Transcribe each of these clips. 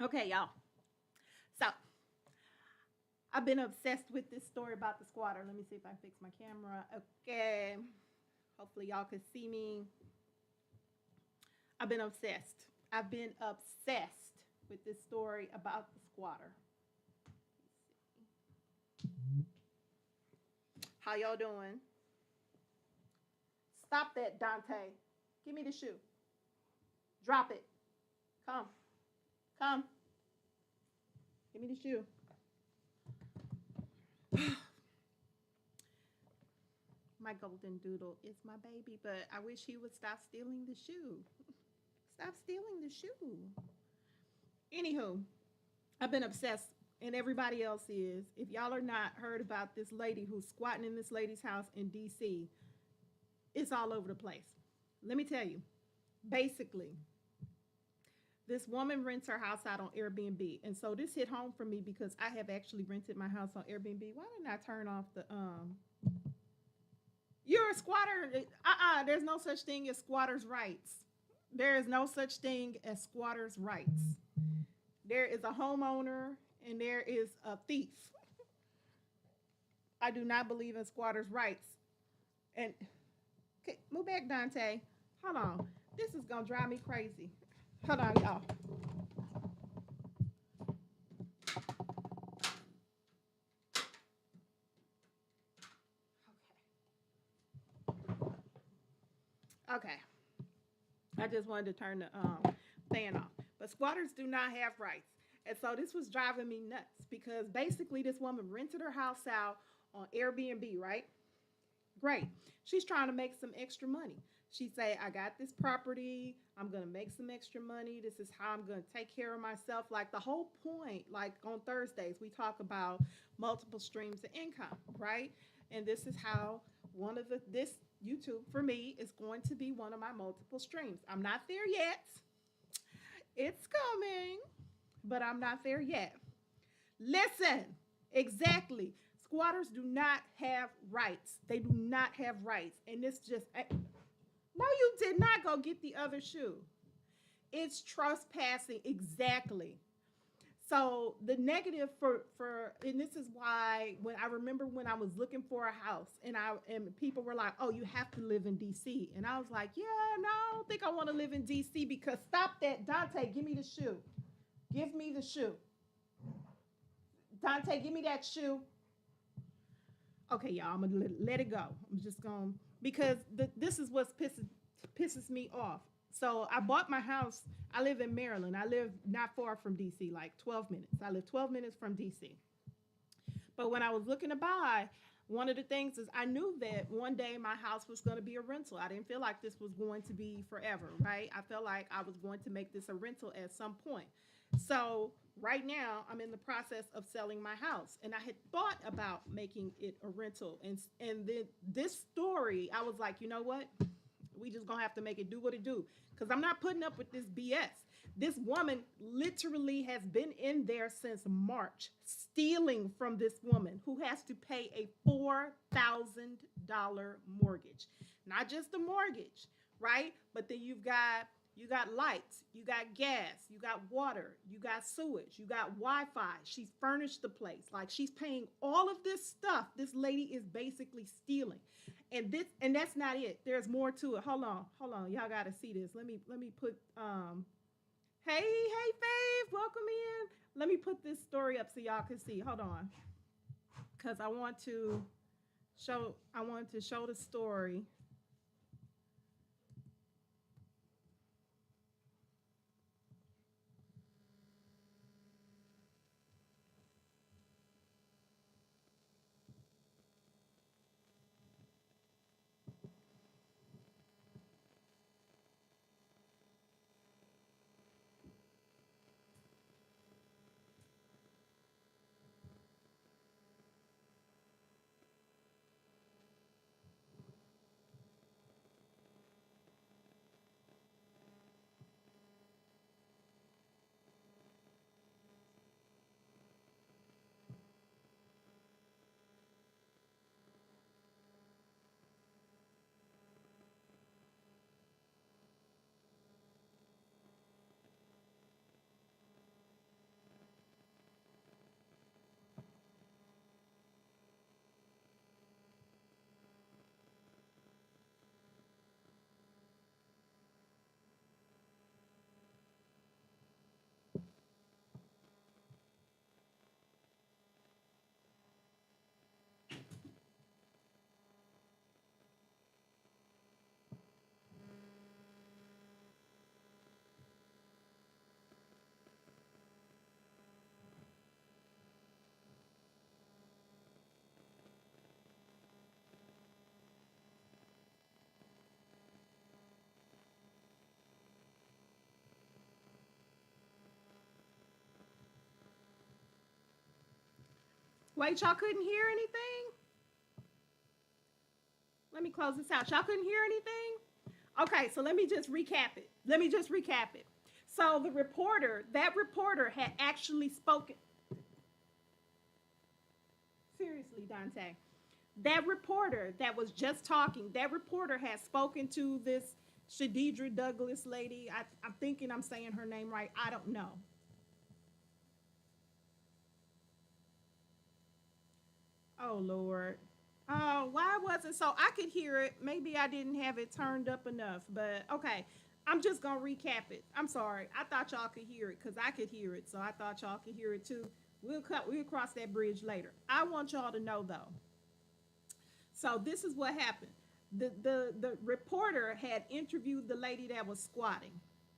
Okay, y'all. So I've been obsessed with this story about the squatter. Let me see if I fix my camera. Okay. Hopefully y'all can see me. I've been obsessed. I've been obsessed with this story about the squatter. How y'all doing? Stop that, Dante. Give me the shoe. Drop it. Come. Come. Give me the shoe. My golden doodle is my baby, but I wish he would stop stealing the shoe. Stop stealing the shoe. Anywho, I've been obsessed, and everybody else is. If y'all are not heard about this lady who's squatting in this lady's house in DC, it's all over the place. Let me tell you, basically, this woman rents her house out on Airbnb. And so this hit home for me because I have actually rented my house on Airbnb. Why didn't I turn off the you're a squatter. There's no such thing as squatters' rights. There is no such thing as squatters' rights. There is a homeowner and there is a thief. I do not believe in squatters' rights. And okay, move back, Dante. Hold on. This is gonna drive me crazy. Hold on, y'all. Okay. I just wanted to turn the fan off. But squatters do not have rights. And so this was driving me nuts because basically this woman rented her house out on Airbnb, right? Great. She's trying to make some extra money. She say, I got this property. I'm going to make some extra money. This is how I'm going to take care of myself. Like the whole point, like on Thursdays, we talk about multiple streams of income, right? And this is how this YouTube for me is going to be one of my multiple streams. I'm not there yet. It's coming, but I'm not there yet. Listen, exactly. Squatters do not have rights. They do not have rights. And this just, no, you did not go get the other shoe. It's trespassing, exactly. So the negative for and this is why when I remember when I was looking for a house and people were like, oh, you have to live in DC, and I was like, yeah, no, I don't think I want to live in DC because stop that, Dante, give me the shoe, give me the shoe, Dante, give me that shoe. Okay, y'all, I'm gonna let it go. I'm just gonna because this is what pisses me off. So I bought my house. I live in Maryland. I live not far from DC, like 12 minutes. I live 12 minutes from DC. But when I was looking to buy, one of the things is I knew that one day my house was going to be a rental. I didn't feel like this was going to be forever, right? I felt like I was going to make this a rental at some point. So right now I'm in the process of selling my house, and I had thought about making it a rental. And then this story, I was like, you know what? We just gonna have to make it do what it do, because I'm not putting up with this BS. This woman literally has been in there since March, stealing from this woman who has to pay a $4,000 mortgage. Not just the mortgage, right? But then you got lights, you got gas, you got water, you got sewage, you got Wi-Fi. She's furnished the place. Like she's paying all of this stuff. This lady is basically stealing. And that's not it. There's more to it. Hold on. Y'all gotta see this. Let me put hey Faith, welcome in. Let me put this story up so y'all can see. Hold on. Cause I want to show the story. Wait, y'all couldn't hear anything? Let me close this out. Y'all couldn't hear anything? Okay, so let me just recap it. So that reporter had actually spoken. Seriously, Dante. That reporter that was just talking, that reporter had spoken to this Shadidra Douglas lady. I'm thinking I'm saying her name right. I don't know. Oh, Lord. Oh, why was it so? I could hear it. Maybe I didn't have it turned up enough, but okay. I'm just going to recap it. I'm sorry. I thought y'all could hear it because I could hear it. So I thought y'all could hear it too. We'll cross that bridge later. I want y'all to know though. So this is what happened. The reporter had interviewed the lady that was squatting.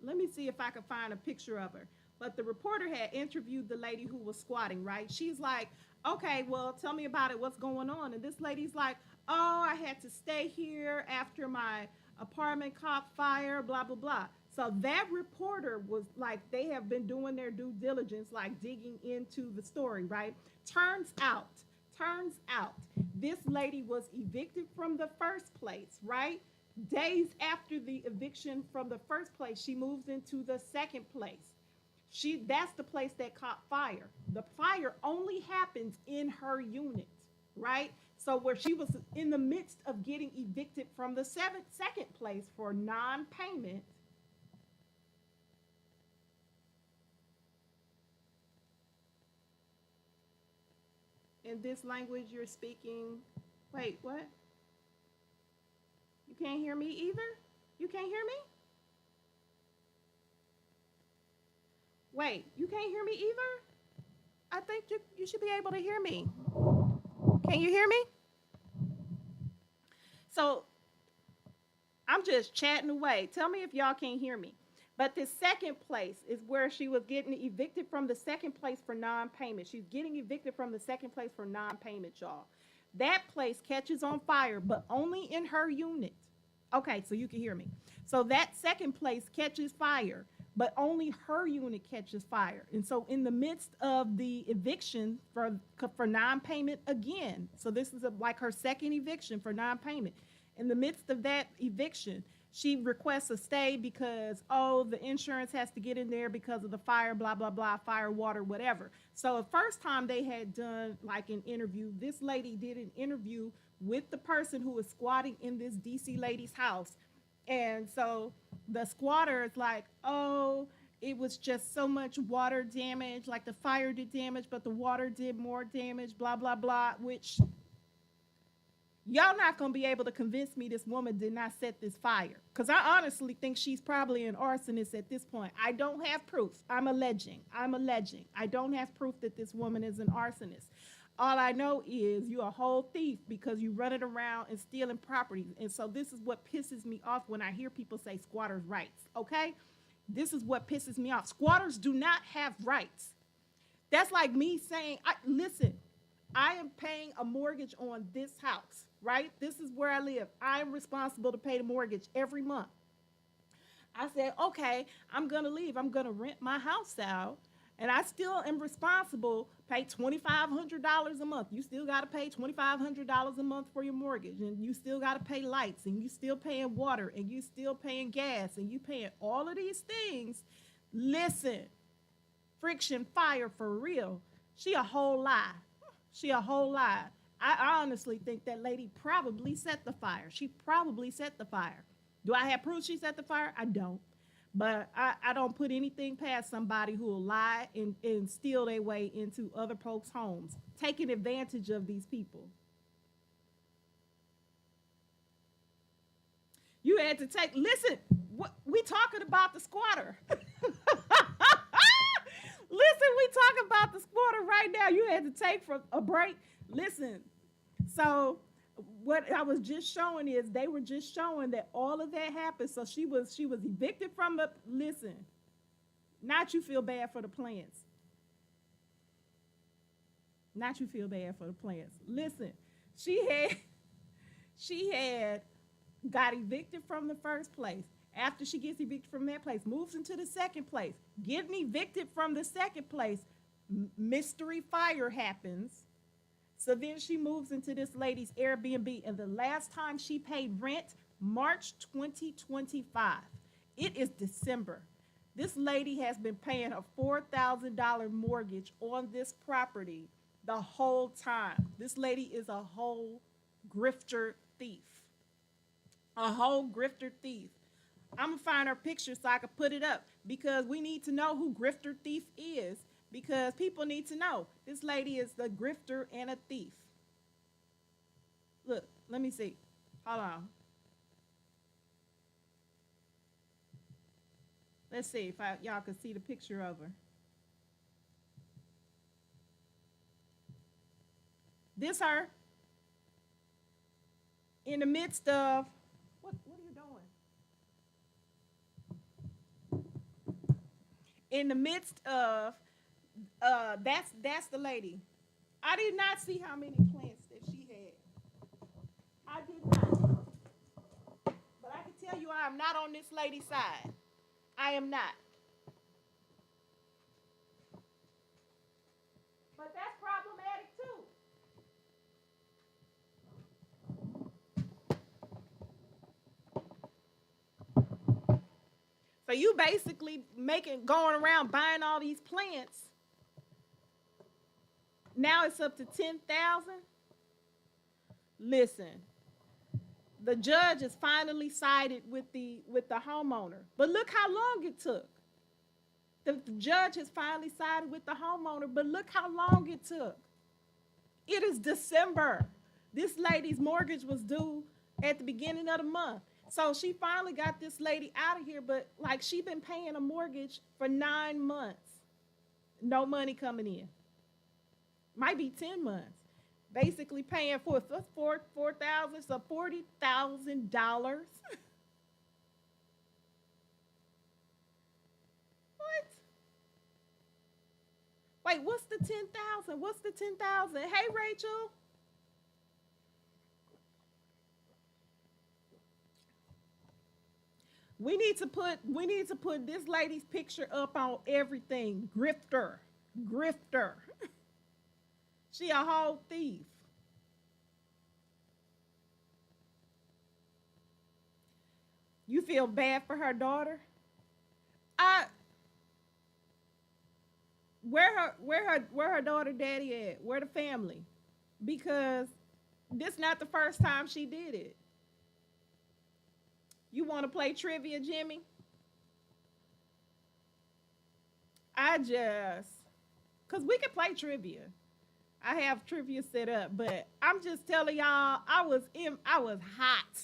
Let me see if I can find a picture of her. But the reporter had interviewed the lady who was squatting, right? She's like, okay, well, tell me about it. What's going on? And this lady's like, oh, I had to stay here after my apartment caught fire, blah, blah, blah. So that reporter was like, they have been doing their due diligence, like digging into the story, right? Turns out, this lady was evicted from the first place, right? Days after the eviction from the first place, she moves into the second place. That's the place that caught fire. The fire only happens in her unit, right? So where she was in the midst of getting evicted from the second place for non-payment, in this language you're speaking. Wait, what? You can't hear me either? You can't hear me? Wait, you can't hear me either? I think you should be able to hear me. Can you hear me? So I'm just chatting away. Tell me if y'all can't hear me. But the second place is where she was getting evicted from the second place for non-payment. She's getting evicted from the second place for non-payment, y'all. That place catches on fire, but only in her unit. Okay, so you can hear me. So that second place catches fire, but only her unit catches fire. And so in the midst of the eviction for non-payment again, so this is like her second eviction for non-payment. In the midst of that eviction, she requests a stay because, oh, the insurance has to get in there because of the fire, blah, blah, blah, fire, water, whatever. So the first time they had done like an interview, this lady did an interview with the person who was squatting in this DC lady's house. And so the squatter is like, oh, it was just so much water damage, like the fire did damage, but the water did more damage, blah, blah, blah, which y'all not going to be able to convince me this woman did not set this fire. Because I honestly think she's probably an arsonist at this point. I don't have proof. I'm alleging. I don't have proof that this woman is an arsonist. All I know is you're a whole thief because you running around and stealing property. And so this is what pisses me off when I hear people say squatters' rights, okay? This is what pisses me off. Squatters do not have rights. That's like me saying, listen, I am paying a mortgage on this house, right? This is where I live. I'm responsible to pay the mortgage every month. I said, okay, I'm going to leave. I'm going to rent my house out. And I still am responsible, pay $2,500 a month. You still got to pay $2,500 a month for your mortgage. And you still got to pay lights. And you still paying water. And you still paying gas. And you paying all of these things. Listen, friction fire for real. She a whole lie. I honestly think that lady probably set the fire. She probably set the fire. Do I have proof she set the fire? I don't. But I don't put anything past somebody who will lie and steal their way into other folks' homes, taking advantage of these people. You had to listen, we talking about the squatter. Listen, we talking about the squatter right now. You had to take for a break. Listen, so what I was just showing is they were just showing that all of that happened. So she was evicted from the, listen, not you feel bad for the plants. Not you feel bad for the plants. Listen, she had got evicted from the first place. After she gets evicted from that place, moves into the second place. Getting evicted from the second place, mystery fire happens. So then she moves into this lady's Airbnb, and the last time she paid rent, March 2025. It is December. This lady has been paying a $4,000 mortgage on this property the whole time. This lady is a whole grifter thief. A whole grifter thief. I'm gonna find her picture so I can put it up because we need to know who grifter thief is because people need to know this lady is the grifter and a thief. Look, let me see. Hold on. Let's see if y'all can see the picture of her. This her in the midst of what are you doing? In the midst of that's the lady. I did not see how many plants that she had. I did not. But I can tell you I am not on this lady's side. I am not. But that's problematic too. So you basically going around buying all these plants. Now it's up to 10,000. Listen, the judge has finally sided with the homeowner. But look how long it took. The judge has finally sided with the homeowner, but look how long it took. It is December. This lady's mortgage was due at the beginning of the month. So she finally got this lady out of here, but like she been paying a mortgage for 9 months. No money coming in. Might be 10 months. Basically paying for $4,000, so $40,000. What? Wait, what's the 10,000? What's the 10,000? Hey, Rachel. We need to put this lady's picture up on everything. Grifter. Grifter. She a whole thief. You feel bad for her daughter? I where her daughter daddy at? Where the family? Because this not the first time she did it. You want to play trivia, Jimmy? Cause we can play trivia. I have trivia set up, but I'm just telling y'all, I was hot.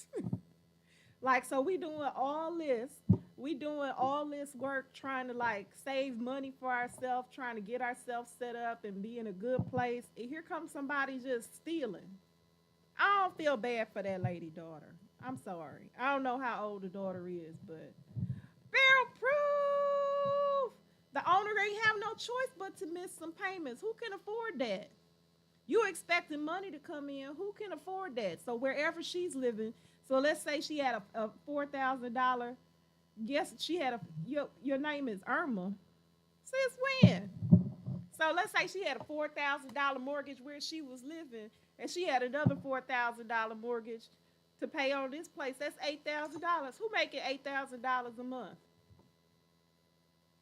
Like, so we doing all this work trying to like save money for ourselves, trying to get ourselves set up and be in a good place. And here comes somebody just stealing. I don't feel bad for that lady daughter. I'm sorry. I don't know how old the daughter is, but barrel proof. The owner ain't have no choice but to miss some payments. Who can afford that? You expecting money to come in. Who can afford that? So wherever she's living, so let's say she had a $4,000. Guess she had your name is Irma. Since when? So let's say she had a $4,000 mortgage where she was living, and she had another $4,000 mortgage to pay on this place. That's $8,000. Who making $8,000 a month?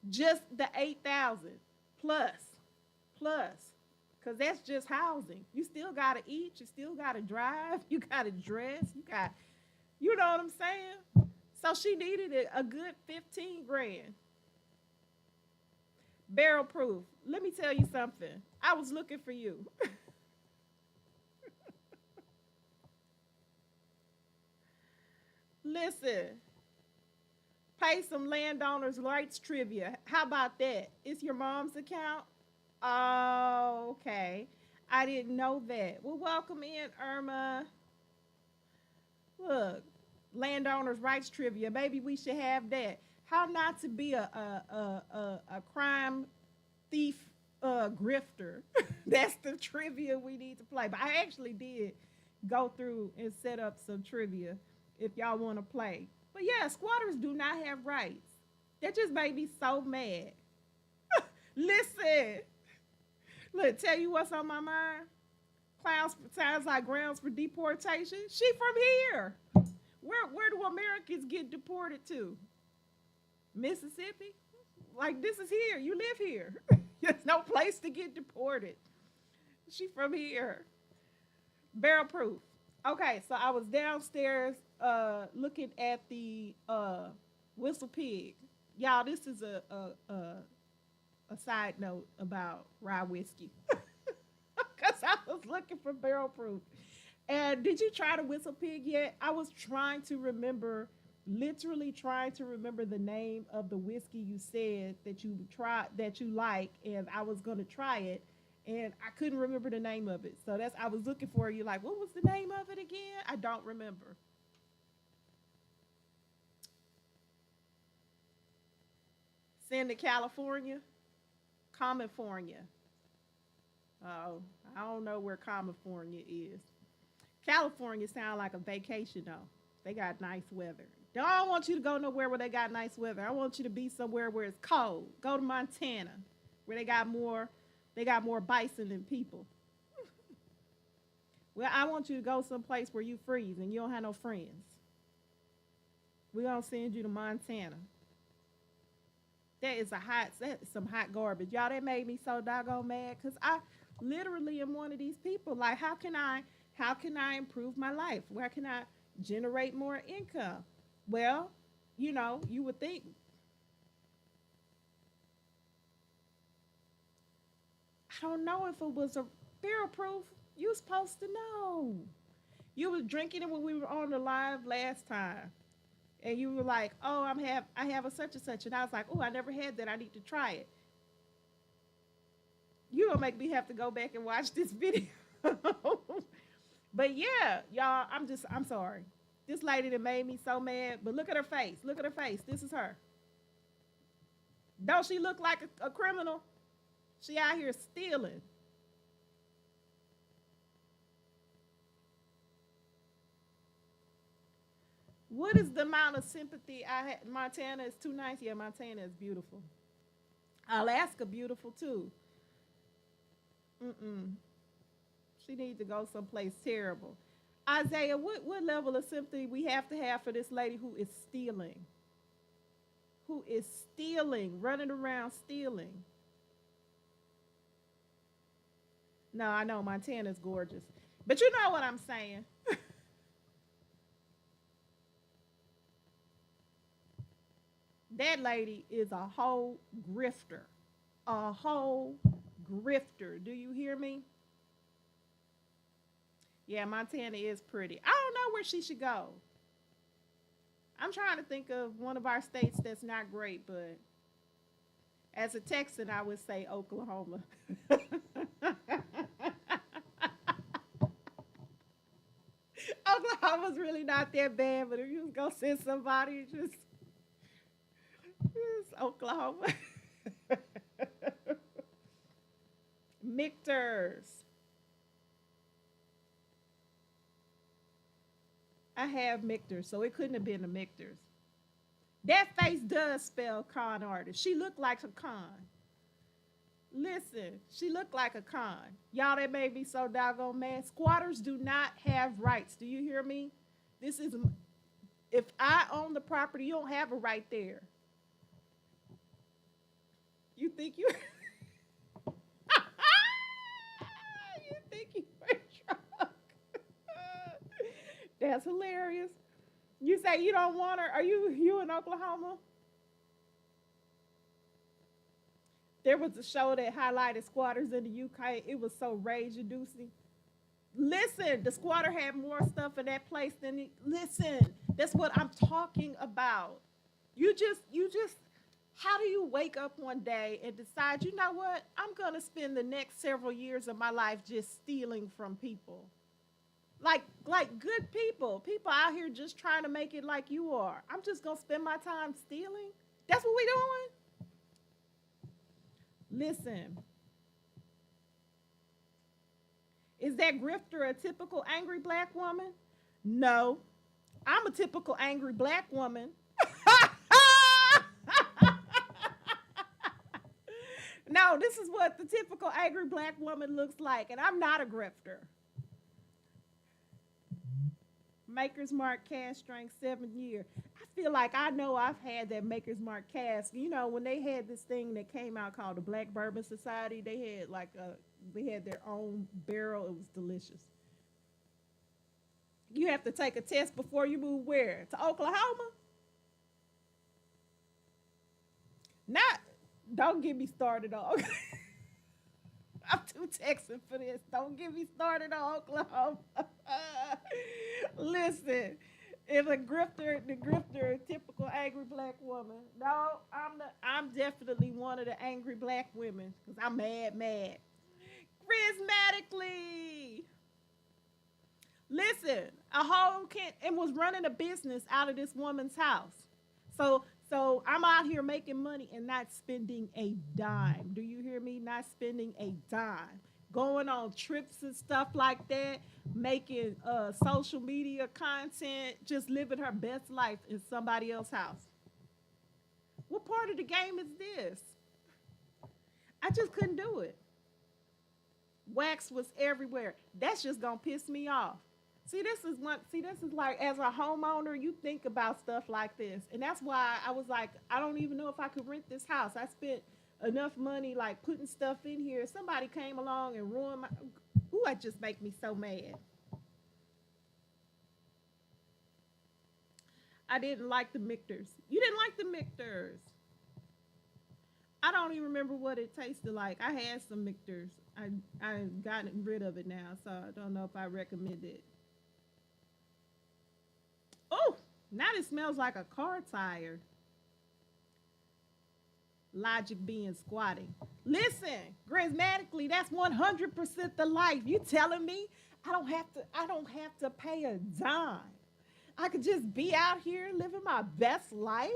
Just the 8,000 plus. Because that's just housing. You still got to eat. You still got to drive. You got to dress. You know what I'm saying? So she needed a good 15 grand. Barrel proof. Let me tell you something. I was looking for you. Listen. Pay some landowners' rights trivia. How about that? It's your mom's account? Oh, okay. I didn't know that. Well, welcome in, Irma. Look, landowners' rights trivia. Maybe we should have that. How not to be a crime thief grifter. That's the trivia we need to play. But I actually did go through and set up some trivia if y'all want to play. But yeah, squatters do not have rights. That just made me so mad. Listen. Look, tell you what's on my mind. Clowns sounds like grounds for deportation. She from here. Where do Americans get deported to? Mississippi? Like this is here. You live here. There's no place to get deported. She from here. Barrel proof. Okay, so I was downstairs looking at the whistle pig. Y'all, this is a side note about rye whiskey. Because I was looking for barrel proof. And did you try the whistle pig yet? I was trying to remember, literally trying to remember the name of the whiskey you said that you tried, that you like, and I was going to try it, and I couldn't remember the name of it. So that's, I was looking for you, like, what was the name of it again? I don't remember. Send to California, California. Oh, I don't know where California is. California sound like a vacation though. They got nice weather. Don't want you to go nowhere where they got nice weather. I want you to be somewhere where it's cold. Go to Montana, where they got more bison than people. Well, I want you to go someplace where you freeze and you don't have no friends. We're gonna send you to Montana. That's some hot garbage. Y'all, that made me so doggone mad because I literally am one of these people. Like, how can I improve my life? Where can I generate more income? Well, you would think. I don't know if it was a barrel proof. You were supposed to know. You was drinking it when we were on the live last time. And you were like, oh, I have a such and such. And I was like, oh, I never had that. I need to try it. You don't make me have to go back and watch this video. But yeah, y'all, I'm sorry. This lady that made me so mad. But look at her face. Look at her face. This is her. Don't she look like a criminal? She out here stealing. What is the amount of sympathy I had? Montana is too nice. Yeah, Montana is beautiful. Alaska, beautiful too. Mm-mm. She needs to go someplace terrible. Isaiah, what level of sympathy we have to have for this lady who is stealing? Who is stealing, running around stealing? No, I know Montana's gorgeous. But you know what I'm saying. That lady is a whole grifter. A whole grifter. Do you hear me? Yeah, Montana is pretty. I don't know where she should go. I'm trying to think of one of our states that's not great, but as a Texan, I would say Oklahoma. Oklahoma's really not that bad, but if you was gonna send somebody, just it's Oklahoma. Mictors. I have Mictors, so it couldn't have been the Mictors. That face does spell con artist. She looked like a con. Listen, she looked like a con. Y'all, that made me so doggone mad. Squatters do not have rights. Do you hear me? This is, if I own the property, you don't have a right there. You think you, you think you were drunk? That's hilarious. You say you don't want her. Are you in Oklahoma? There was a show that highlighted squatters in the UK. It was so rage-inducing. Listen, the squatter had more stuff in that place than listen. That's what I'm talking about. You just how do you wake up one day and decide, you know what? I'm going to spend the next several years of my life just stealing from people. Like good people. People out here just trying to make it like you are. I'm just going to spend my time stealing? That's what we doing? Listen, is that grifter a typical angry black woman? No, I'm a typical angry black woman. No, this is what the typical angry black woman looks like, and I'm not a grifter. Maker's Mark cash strength 7 year. I feel like I know I've had that Maker's Mark cask. You know, when they had this thing that came out called the Black Bourbon Society, they had their own barrel. It was delicious. You have to take a test before you move where? To Oklahoma? Not don't get me started on I'm too Texan for this. Don't get me started on Oklahoma. Listen, if the grifter, a typical angry black woman. No, I'm definitely one of the angry black women because I'm mad. Charismatically. Listen, a whole kid and was running a business out of this woman's house. So I'm out here making money and not spending a dime. Do you hear me? Not spending a dime. Going on trips and stuff like that, making social media content, just living her best life in somebody else's house. What part of the game is this? I just couldn't do it. Wax was everywhere. That's just gonna piss me off. This is like as a homeowner, you think about stuff like this. And that's why I was like, I don't even know if I could rent this house. I spent enough money like putting stuff in here. Somebody came along and ruined my ooh, that just make me so mad. I didn't like the Mictors. You didn't like the Mictors. I don't even remember what it tasted like. I had some Mictors. I gotten rid of it now, so I don't know if I recommend it. Oh, now it smells like a car tire. Logic being squatting. Listen, charismatically, that's 100% the life. You telling me I don't have to pay a dime. I could just be out here living my best life.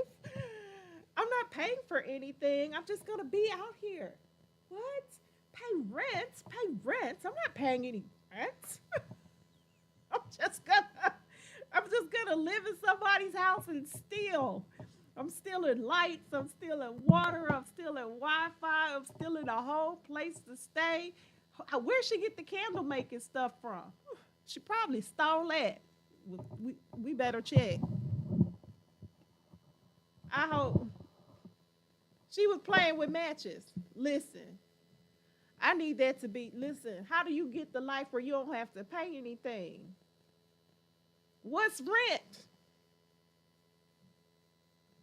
I'm not paying for anything. I'm just gonna be out here. What? Pay rent? Pay rent? I'm not paying any rent. I'm just gonna I'm just gonna live in somebody's house and steal. I'm stealing lights, I'm stealing water, I'm stealing Wi-Fi, I'm stealing a whole place to stay. Where'd she get the candle making stuff from? She probably stole that. We better check. I hope she was playing with matches. Listen, I need that to be. Listen, how do you get the life where you don't have to pay anything? What's rent?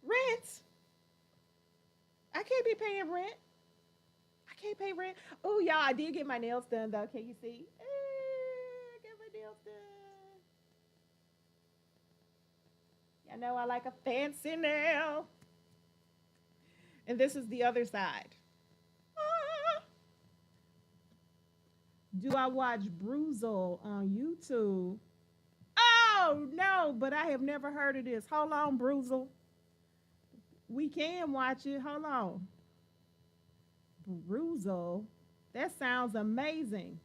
Rent? I can't be paying rent. I can't pay rent. Oh, y'all, I did get my nails done, though. Can you see? I got my nails done. I know I like a fancy nail. And this is the other side. Ah. Do I watch Bruzel on YouTube? Oh, no, but I have never heard of this. Hold on, Bruzel. We can watch it. Hold on. Bruzel. That sounds amazing.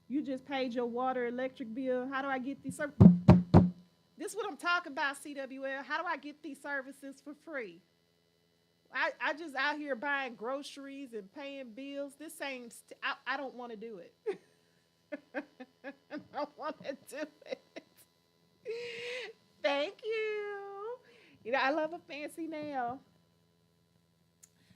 You just paid your water, electric bill. How do I get these services? This is what I'm talking about, CWL. How do I get these services for free? I just out here buying groceries and paying bills. This ain't, I don't want to do it. I don't want to do it. Thank you. You know, I love a fancy nail.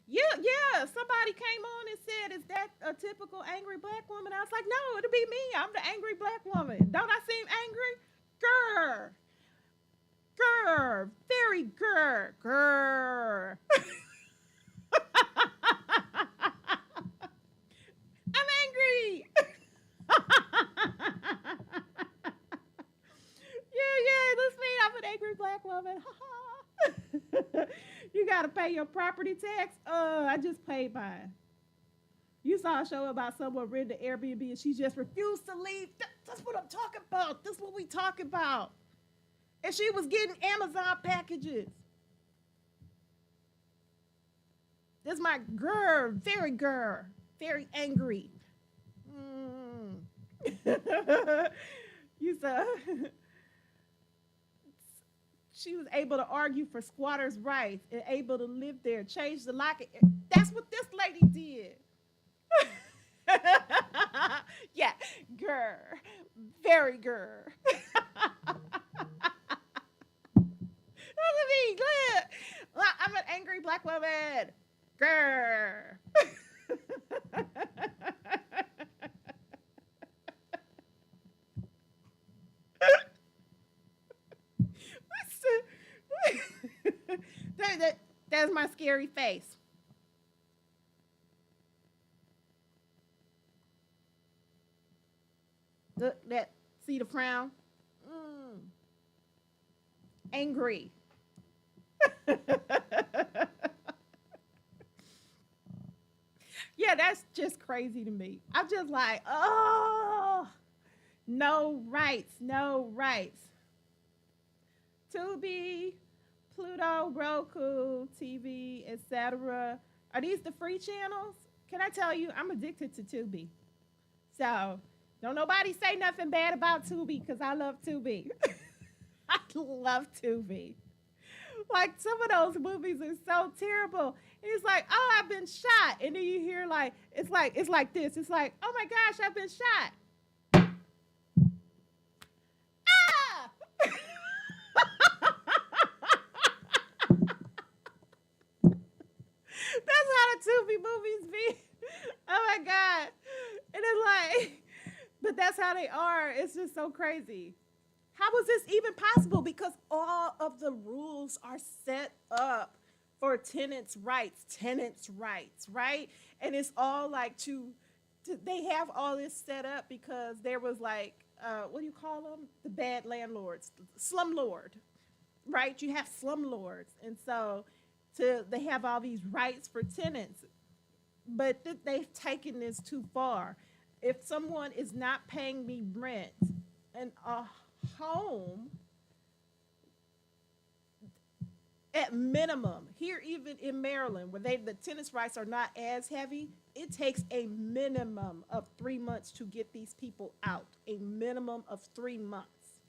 Yeah. Somebody came on and said, is that a typical angry black woman? I was like, no, it'll be me. I'm the angry black woman. Don't I seem angry? Grr. Grr. Very grr. Grr. I'm angry. Yeah, that's me. I'm an angry black woman. You gotta pay your property tax. I just paid mine. You saw a show about someone rented an Airbnb and she just refused to leave. That's what I'm talking about. That's what we talking about. And she was getting Amazon packages. This my girl, very angry. You saw. She was able to argue for squatters' rights and able to live there, change the lock. That's what this lady did. Yeah, girl, very girl. black woman. Grr. What's that's my scary face. Look, that see the frown. Mm, angry. Yeah, that's just crazy to me. I'm just like, oh, no rights, no rights. Tubi, Pluto, Roku, TV, etc. Are these the free channels? Can I tell you, I'm addicted to Tubi. So don't nobody say nothing bad about Tubi because I love Tubi. I love Tubi. Like some of those movies are so terrible. And it's like, oh, I've been shot, and then you hear like it's like this. It's like, oh my gosh, I've been shot. Ah! That's how the Tubi movies be. Oh my god. And it's like, but that's how they are. It's just so crazy. How was this even possible? Because all of the rules are set up for tenants' rights, right? And it's all like they have all this set up because there was like, what do you call them? The bad landlords, slumlord, right? You have slumlords. And so they have all these rights for tenants, but they've taken this too far. If someone is not paying me rent and a home, at minimum, here even in Maryland, where the tenants' rights are not as heavy, it takes a minimum of 3 months to get these people out. A minimum of 3 months.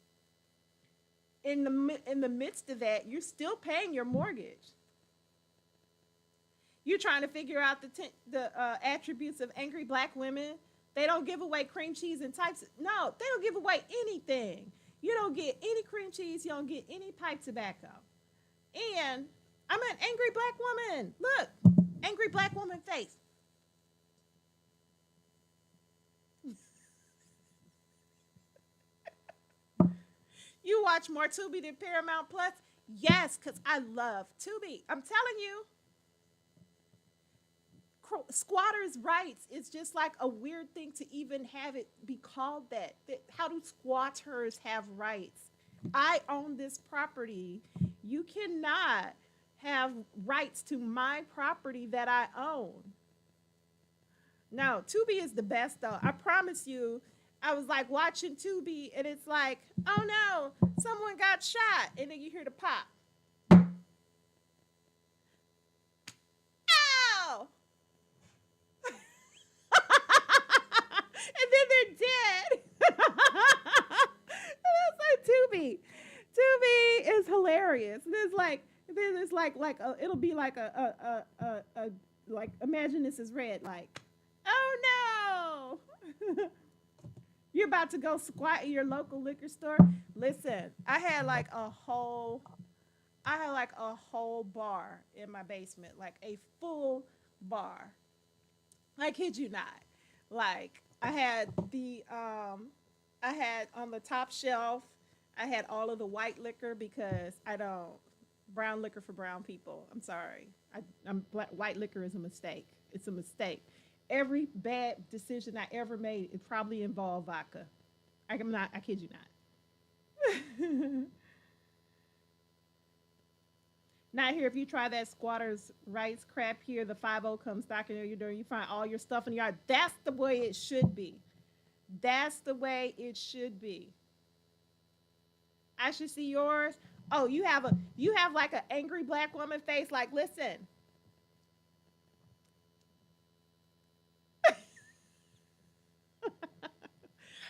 In the midst of that, you're still paying your mortgage. You're trying to figure out the attributes of angry black women. They don't give away cream cheese and types. No, they don't give away anything. You don't get any cream cheese. You don't get any pipe tobacco. And I'm an angry black woman. Look, angry black woman face. You watch more Tubi than Paramount Plus? Yes, because I love Tubi. I'm telling you. Squatters' rights is just like a weird thing to even have it be called that. How do squatters have rights? I own this property. You cannot have rights to my property that I own. No, Tubi is the best though. I promise you. I was like watching Tubi and it's like, oh no, someone got shot. And then you hear the pop. Ow! And then they're dead. And it's like Tubi. Tubi is hilarious. It'll be like a like, imagine this is red, like, oh no. You're about to go squat in your local liquor store. Listen, I had like a whole bar in my basement, like a full bar. I kid you not. Like I had on the top shelf, I had all of the white liquor because I don't brown liquor for brown people. I'm sorry. White liquor is a mistake. It's a mistake. Every bad decision I ever made, it probably involved vodka. I kid you not. Not here, if you try that squatters' rights crap here, the 50 comes knocking on your door, you find all your stuff in the yard. That's the way it should be. That's the way it should be. I should see yours. Oh, you have like an angry black woman face. Like, listen.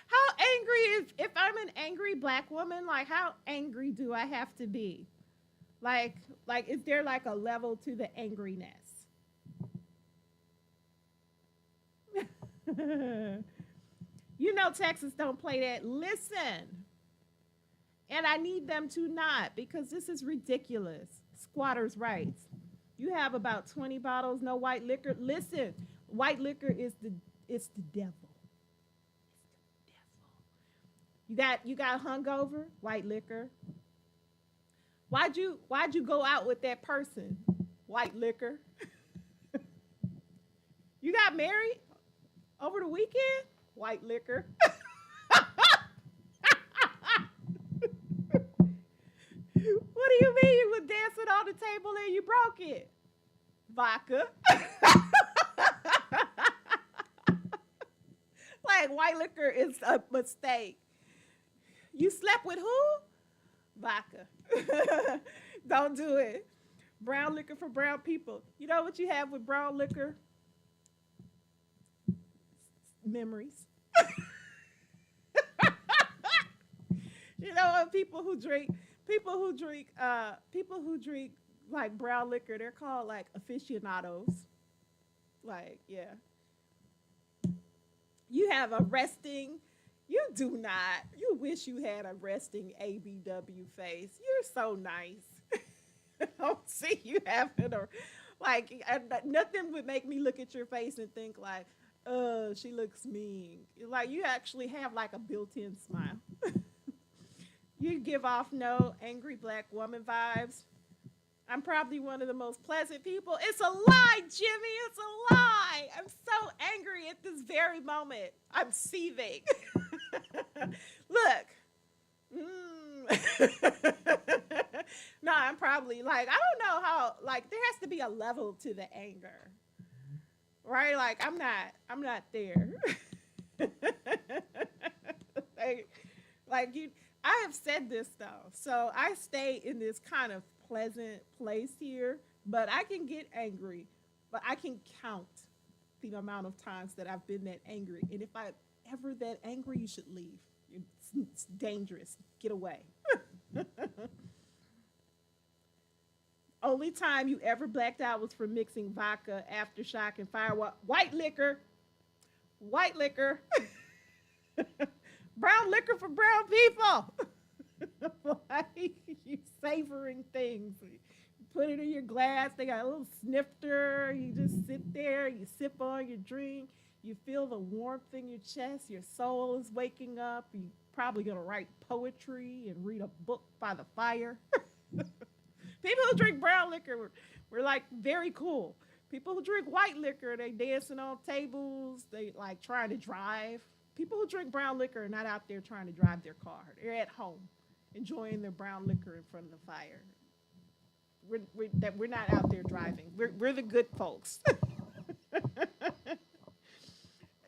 How angry if I'm an angry black woman, like how angry do I have to be? Like is there like a level to the angriness? You know Texas don't play that. Listen. And I need them to not, because this is ridiculous. Squatters' rights. You have about 20 bottles, no white liquor. Listen, white liquor is the devil. It's the devil. You got hungover, white liquor. Why'd you go out with that person? White liquor. You got married over the weekend? White liquor. What do you mean you were dancing on the table and you broke it? Vodka. Like white liquor is a mistake. You slept with who? Vodka. Don't do it. Brown liquor for brown people. You know what you have with brown liquor? Memories. You know what people who drink like brown liquor, they're called like aficionados. Like, yeah. You have a resting. You do not. You wish you had a resting ABW face. You're so nice. I don't see you having a like. Nothing would make me look at your face and think like, she looks mean. Like you actually have like a built-in smile. You give off no angry black woman vibes. I'm probably one of the most pleasant people. It's a lie, Jimmy. It's a lie. I'm so angry at this very moment. I'm seething. Look. No, I'm probably like, I don't know how, like, there has to be a level to the anger. Right? Like, I'm not there. like you, I have said this though. So I stay in this kind of pleasant place here, but I can get angry, but I can count the amount of times that I've been that angry. And if I ever that angry, you should leave. It's dangerous. Get away. Only time you ever blacked out was for mixing vodka, aftershock, and firework. White liquor. White liquor. Brown liquor for brown people. Like you savoring things. You put it in your glass. They got a little snifter. You just sit there. You sip on your drink. You feel the warmth in your chest. Your soul is waking up. You probably gonna write poetry and read a book by the fire. People who drink brown liquor were like very cool. People who drink white liquor, they dancing on tables. They like trying to drive. People who drink brown liquor are not out there trying to drive their car. They're at home enjoying their brown liquor in front of the fire. We're not out there driving. We're the good folks.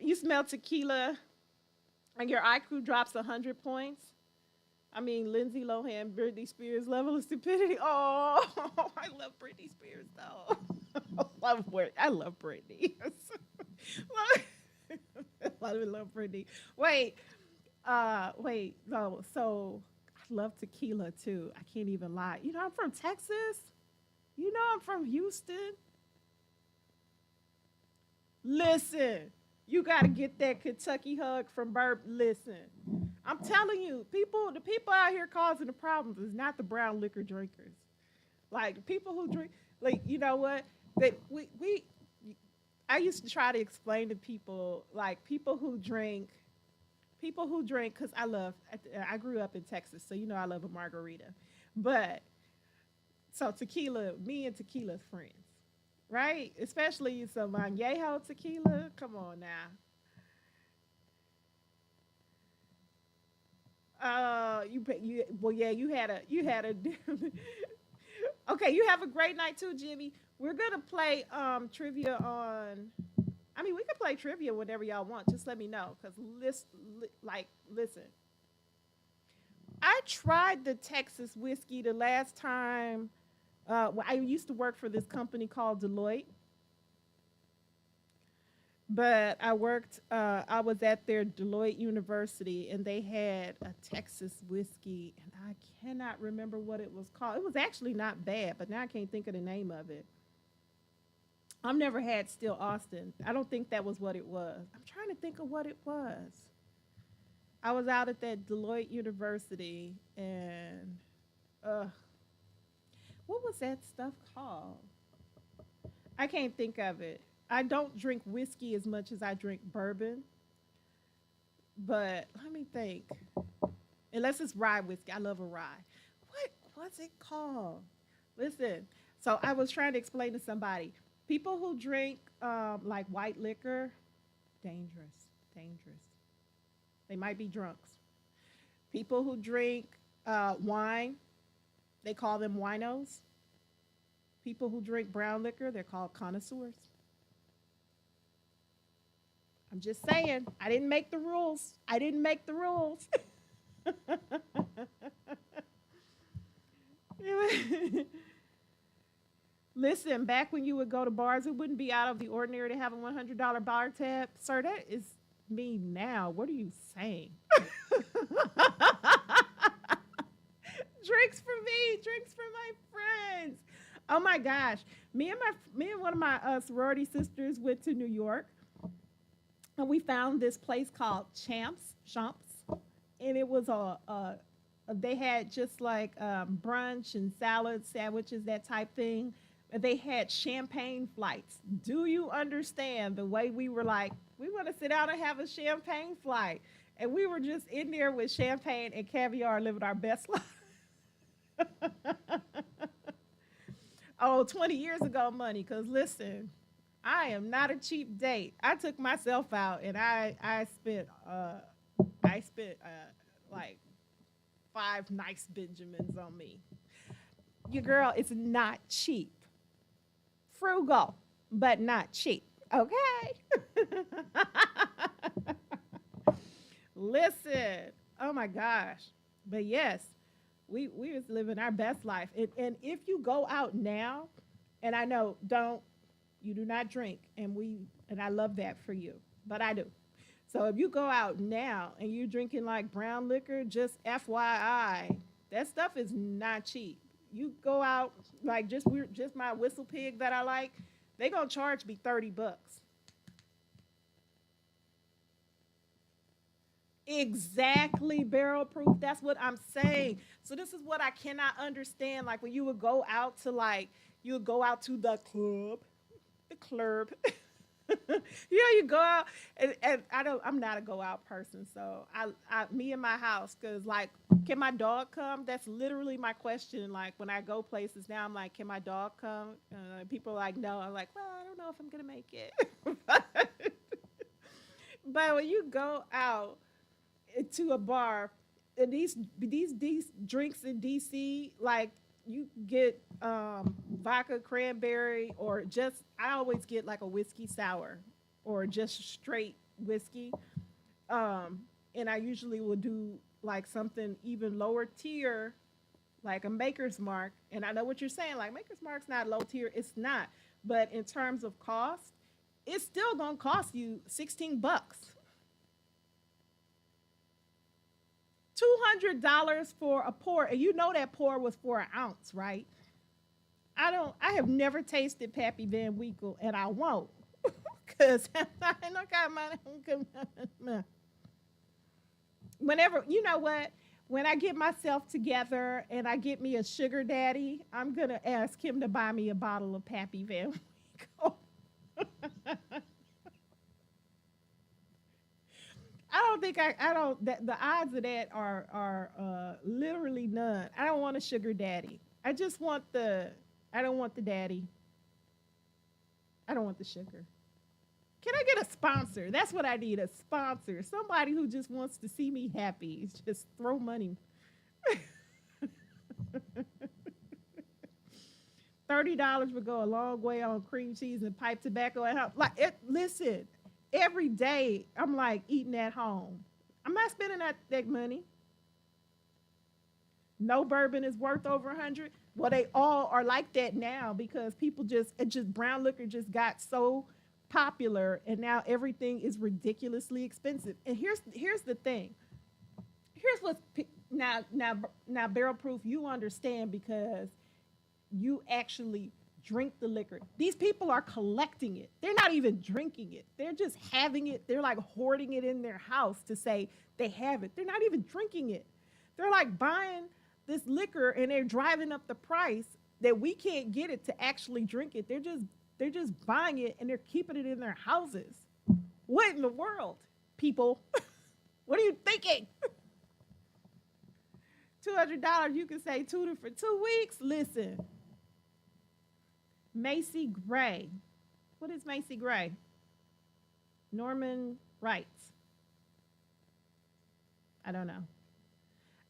You smell tequila and your IQ drops 100 points. I mean, Lindsay Lohan, Britney Spears level of stupidity. Oh, I love Britney Spears though. I love Britney. I love Britney. Wait. No. So I love tequila too. I can't even lie. You know, I'm from Texas. You know, I'm from Houston. Listen, you got to get that Kentucky hug from Burp. Listen, I'm telling you, the people out here causing the problems is not the brown liquor drinkers. Like the people who drink, like you know what? That we I used to try to explain to people, like people who drink, because I grew up in Texas, so you know I love a margarita. But so tequila, me and tequila's friends, right? Especially some añejo tequila. Come on now. Well, yeah, you had a. Okay, you have a great night too, Jimmy. We're gonna play trivia on. I mean, we can play trivia whenever y'all want. Just let me know, cause listen. I tried the Texas whiskey the last time. I used to work for this company called Deloitte, but I was at their Deloitte University, and they had a Texas whiskey, and I cannot remember what it was called. It was actually not bad, but now I can't think of the name of it. I've never had Still Austin. I don't think that was what it was. I'm trying to think of what it was. I was out at that Deloitte University, and uh, what was that stuff called? I can't think of it. I don't drink whiskey as much as I drink bourbon, but let me think. Unless it's rye whiskey. I love a rye. What's it called? Listen. So I was trying to explain to somebody. People who drink like white liquor, dangerous, dangerous. They might be drunks. People who drink wine, they call them winos. People who drink brown liquor, they're called connoisseurs. I'm just saying, I didn't make the rules. I didn't make the rules. Listen, back when you would go to bars, it wouldn't be out of the ordinary to have a $100 bar tab. Sir, that is me now. What are you saying? Drinks for me, drinks for my friends. Oh my gosh. Me and one of my sorority sisters went to New York, and we found this place called Champs, and it was they had just like brunch and salad sandwiches, that type thing. They had champagne flights. Do you understand the way we were like, we want to sit down and have a champagne flight? And we were just in there with champagne and caviar living our best life. Oh, 20 years ago money, because listen, I am not a cheap date. I took myself out and I spent like 5 nice Benjamins on me. Your girl is not cheap. Frugal, but not cheap. Okay? Listen. Oh my gosh. But yes, we was living our best life. And if you go out now, and I know you do not drink, and I love that for you, but I do. So if you go out now and you're drinking like brown liquor, just FYI, that stuff is not cheap. You go out like just my whistle pig that I like, they gonna charge me $30. Exactly, barrel proof. That's what I'm saying. So this is what I cannot understand. Like when you would go out to you would go out to the club. You go out and I'm not a go out person. So me and my house, cause like, can my dog come? That's literally my question. Like when I go places now, I'm like, can my dog come? People are like, no. I'm like, well, I don't know if I'm gonna make it. But when you go out to a bar, and these drinks in DC, like you get vodka cranberry, or just I always get like a whiskey sour or just straight whiskey. And I usually will do like something even lower tier, like a Maker's Mark. And I know what you're saying, like Maker's Mark's not low tier. It's not. But in terms of cost, it's still gonna cost you $16. $200 for a pour, and you know that pour was for an ounce, right? I have never tasted Pappy Van Winkle, and I won't, because I ain't no kind of money. Whenever, you know what? When I get myself together and I get me a sugar daddy, I'm gonna ask him to buy me a bottle of Pappy Van Winkle. I don't think I don't. The odds of that are literally none. I don't want a sugar daddy. I just want the. I don't want the daddy. I don't want the sugar. Can I get a sponsor? That's what I need, a sponsor. Somebody who just wants to see me happy. Just throw money. $30 would go a long way on cream cheese and pipe tobacco at home. Like listen, every day I'm like eating at home. I'm not spending that money. No bourbon is worth over 100. Well, they all are like that now because people just brown liquor just got so popular, and now everything is ridiculously expensive. And here's the thing. Here's what's now barrel proof. You understand because you actually drink the liquor. These people are collecting it. They're not even drinking it. They're just having it. They're like hoarding it in their house to say they have it. They're not even drinking it. They're like buying this liquor and they're driving up the price that we can't get it to actually drink it. They're just They're just buying it and they're keeping it in their houses. What in the world, people? What are you thinking? $200, you can say tutor for 2 weeks. Listen, Macy Gray. What is Macy Gray? Norman Wrights. I don't know.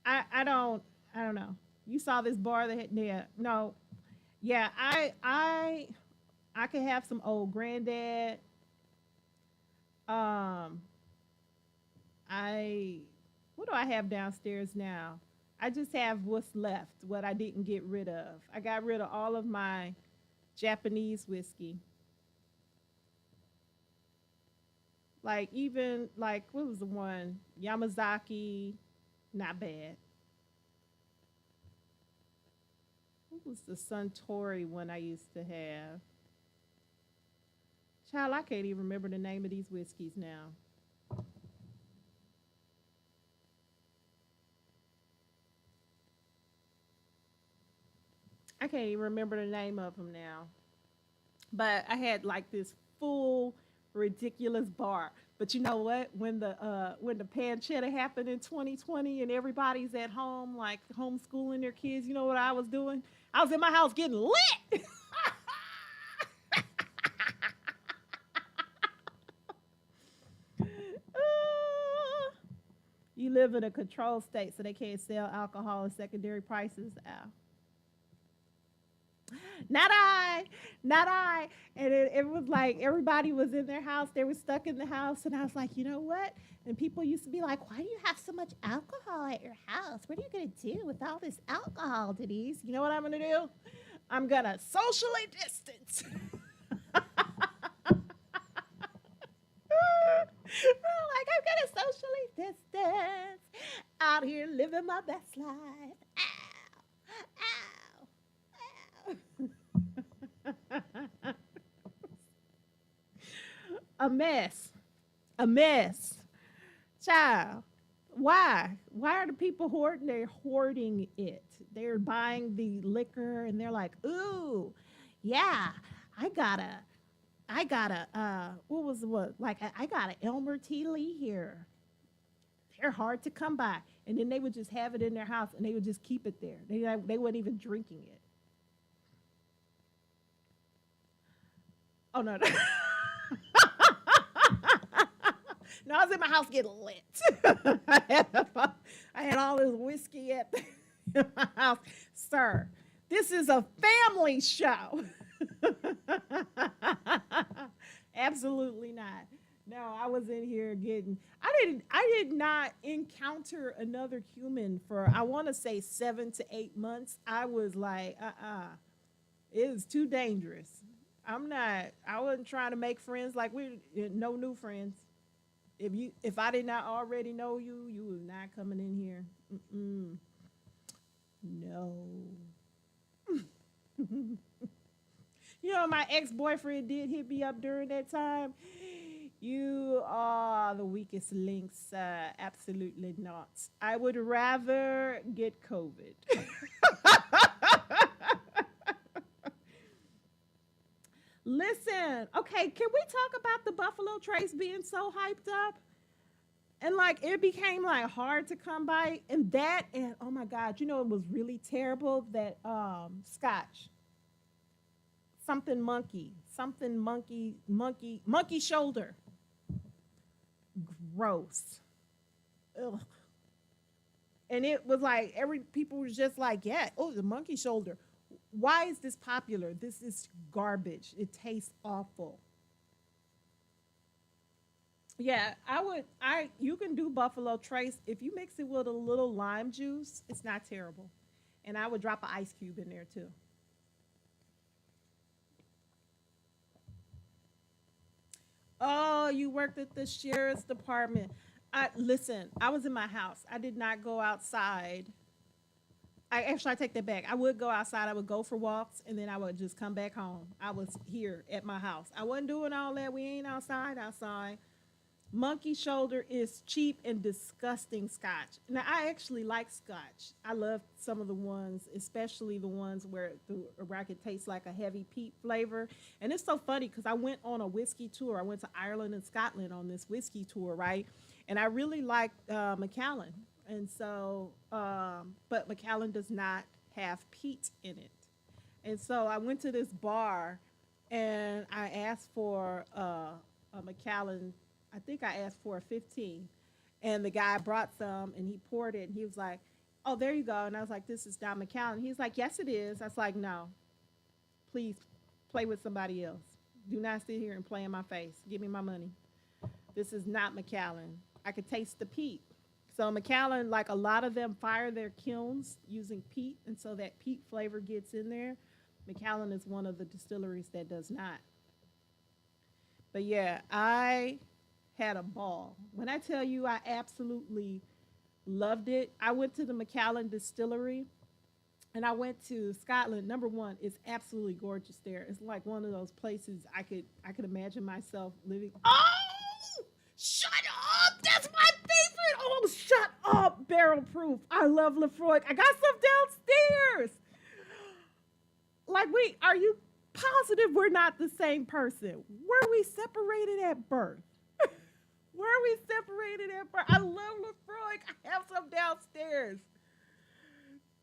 I don't know. You saw this bar that had, yeah, no. Yeah, I could have some old granddad. Um I what do I have downstairs now? I just have what's left, what I didn't get rid of. I got rid of all of my Japanese whiskey. Like even like what was the one? Yamazaki, not bad. What was the Suntory one I used to have? Child, I can't even remember the name of these whiskeys now. I can't even remember the name of them now. But I had like this full ridiculous bar. But you know what? When the pancetta happened in 2020 and everybody's at home like homeschooling their kids, you know what I was doing? I was in my house getting lit. You live in a controlled state, so they can't sell alcohol at secondary prices. Not I, not I. And it was like everybody was in their house. They were stuck in the house. And I was like, you know what? And people used to be like, why do you have so much alcohol at your house? What are you going to do with all this alcohol, Denise? You know what I'm going to do? I'm going to socially distance. Like, I'm going to socially distance out here living my best life. Ow, ow, ow. A mess. A mess. Child, why are the people hoarding? They're hoarding it. They're buying the liquor and they're like, ooh, yeah, i got a what was what like I got an Elmer T. Lee here. They're hard to come by. And then they would just have it in their house and they would just keep it there. They weren't even drinking it. Oh no, no. No, I was in my house getting lit. I had all this whiskey in my house. Sir, this is a family show. Absolutely not. No, I was in here getting I did not encounter another human for I want to say 7 to 8 months. I was like, it is too dangerous. I wasn't trying to make friends like we no new friends. If I did not already know you, you was not coming in here. Mm-mm. No. You know, my ex-boyfriend did hit me up during that time. You are the weakest links. Absolutely not. I would rather get COVID. Listen, okay, can we talk about the Buffalo Trace being so hyped up? And like it became like hard to come by. And oh my God, you know it was really terrible that scotch. Monkey shoulder. Gross. Ugh. And it was like every people was just like, yeah, oh, the monkey shoulder. Why is this popular? This is garbage. It tastes awful. Yeah, you can do Buffalo Trace if you mix it with a little lime juice. It's not terrible, and I would drop an ice cube in there too. Oh, you worked at the sheriff's department. I listen. I was in my house. I did not go outside. I take that back. I would go outside. I would go for walks, and then I would just come back home. I was here at my house. I wasn't doing all that. We ain't outside. Outside. Monkey shoulder is cheap and disgusting scotch. Now I actually like scotch. I love some of the ones, especially the ones where I could taste like a heavy peat flavor. And it's so funny because I went on a whiskey tour. I went to Ireland and Scotland on this whiskey tour, right? And I really liked Macallan. And so, but Macallan does not have peat in it. And so I went to this bar and I asked for a Macallan. I think I asked for a 15. And the guy brought some and he poured it and he was like, "Oh, there you go." And I was like, "This is Don Macallan." He's like, "Yes, it is." I was like, "No, please play with somebody else. Do not sit here and play in my face. Give me my money. This is not Macallan." I could taste the peat. So Macallan, like a lot of them fire their kilns using peat, and so that peat flavor gets in there. Macallan is one of the distilleries that does not. But yeah, I had a ball. When I tell you I absolutely loved it, I went to the Macallan distillery and I went to Scotland. Number one, it's absolutely gorgeous there. It's like one of those places I could imagine myself living. Oh, shut up! That's my favorite. Oh, shut up! Barrel proof. I love Lefroy. I got some downstairs. Like, wait, are you positive we're not the same person? Were we separated at birth? Were we separated at birth? I love Lefroy. I have some downstairs.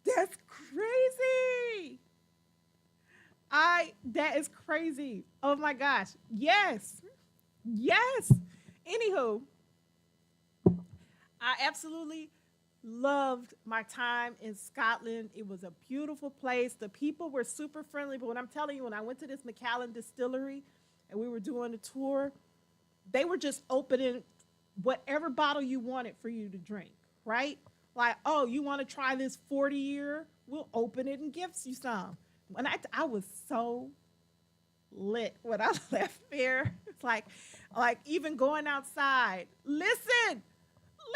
That's crazy. That is crazy. Oh my gosh. Yes. Yes. Anywho, I absolutely loved my time in Scotland. It was a beautiful place. The people were super friendly. But when I'm telling you, when I went to this Macallan distillery and we were doing a tour, they were just opening whatever bottle you wanted for you to drink, right? Like, oh, you want to try this 40-year? We'll open it and give you some. When I was so lit when I left there. It's like even going outside. Listen,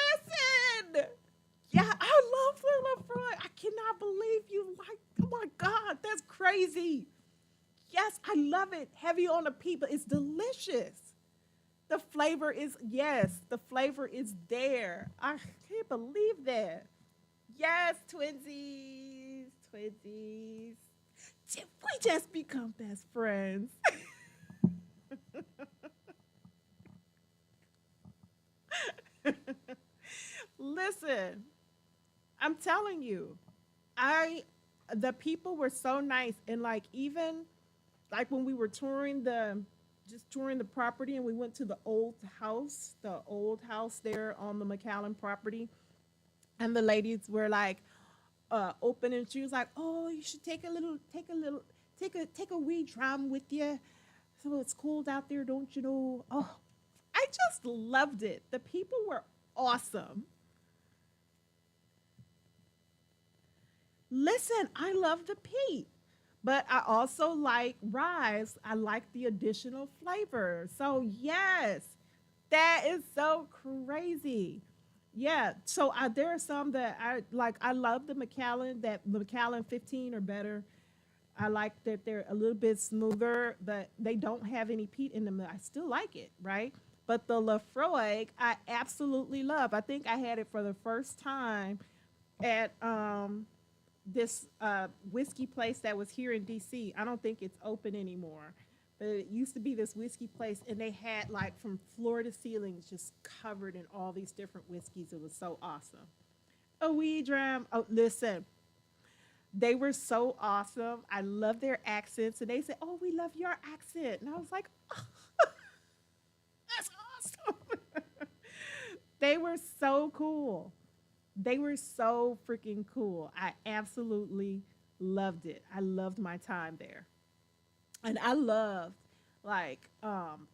listen. Yeah, I love Lil Freud. I cannot believe you like. Oh my God, that's crazy. Yes, I love it. Heavy on the people. It's delicious. The flavor is yes. The flavor is there. I can't believe that. Yes, twinsies, twinsies. Did we just become best friends? Listen, I'm telling you, I the people were so nice and like even like when we were touring the property and we went to the old house there on the McAllen property and the ladies were like open and she was like, "Oh, you should take a wee dram with you. So it's cold out there, don't you know?" Oh, I just loved it. The people were awesome. Listen, I love the peat, but I also like rise. I like the additional flavor. So, yes, that is so crazy. Yeah, so there are some that I like. I love the Macallan, that the Macallan 15 or better. I like that they're a little bit smoother, but they don't have any peat in them. I still like it, right? But the Lafroig, I absolutely love. I think I had it for the first time at this whiskey place that was here in DC. I don't think it's open anymore. But it used to be this whiskey place, and they had like from floor to ceilings just covered in all these different whiskeys. It was so awesome. A wee dram. Oh, listen, they were so awesome. I love their accents, and they said, "Oh, we love your accent," and I was like, "Oh, that's awesome." They were so cool. They were so freaking cool. I absolutely loved it. I loved my time there. And I loved like